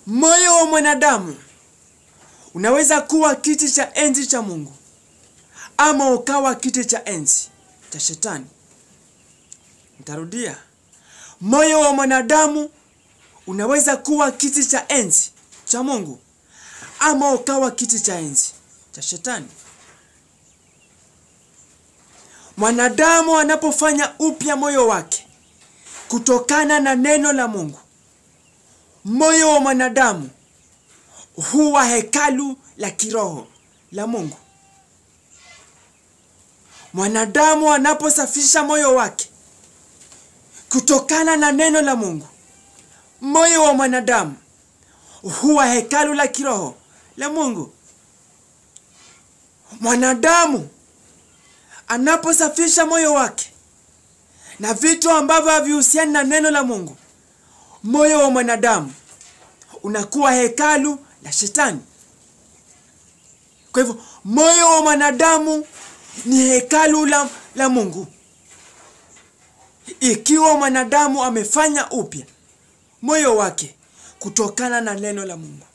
Moyo wa mwanadamu unaweza kuwa kiti cha enzi cha Mungu, ama ukawa kiti cha enzi cha Shetani. Nitarudia. Moyo wa mwanadamu unaweza kuwa kiti cha enzi cha Mungu, ama ukawa kiti cha enzi cha Shetani. Mwanadamu anapofanya upya moyo wake kutokana na neno la Mungu, moyo wa mwanadamu huwa hekalu la kiroho la Mungu. Mwanadamu anaposafisha moyo wake kutokana na neno la Mungu, moyo wa mwanadamu huwa hekalu la kiroho la Mungu. Mwanadamu anaposafisha moyo wake na vitu ambavyo havihusiani na neno la Mungu, moyo wa mwanadamu unakuwa hekalu la Shetani. Kwa hivyo moyo wa mwanadamu ni hekalu la Mungu. Ikiwa mwanadamu amefanya upya moyo wake kutokana na neno la Mungu,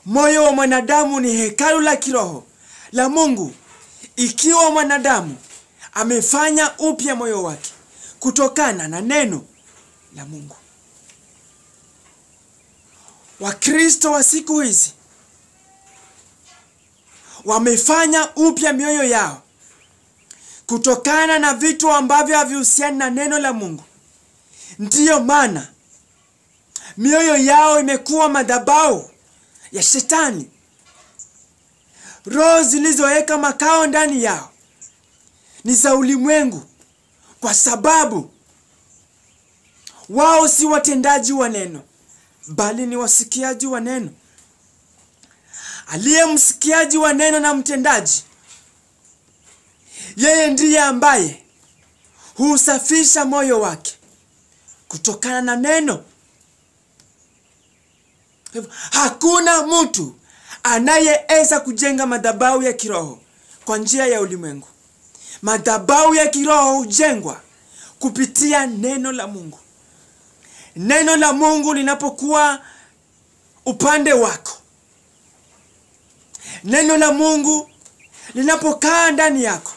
moyo wa mwanadamu ni hekalu la kiroho la Mungu. Ikiwa mwanadamu amefanya upya moyo wake kutokana na neno la Mungu. Wakristo wa siku hizi wamefanya upya mioyo yao kutokana na vitu ambavyo havihusiani na neno la Mungu. Ndiyo maana mioyo yao imekuwa madhabahu ya Shetani. Roho zilizoweka makao ndani yao ni za ulimwengu, kwa sababu wao si watendaji wa neno, bali ni wasikiaji wa neno. Aliye msikiaji wa neno na mtendaji, yeye ndiye ambaye husafisha moyo wake kutokana na neno. Hakuna mtu anayeweza kujenga madhabahu ya kiroho kwa njia ya ulimwengu. Madhabahu ya kiroho hujengwa kupitia neno la Mungu. Neno la Mungu linapokuwa upande wako, neno la Mungu linapokaa ndani yako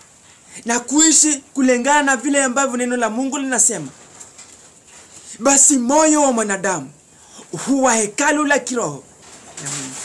na kuishi kulingana na vile ambavyo neno la Mungu linasema, basi moyo wa mwanadamu huwa hekalu la kiroho la Mungu.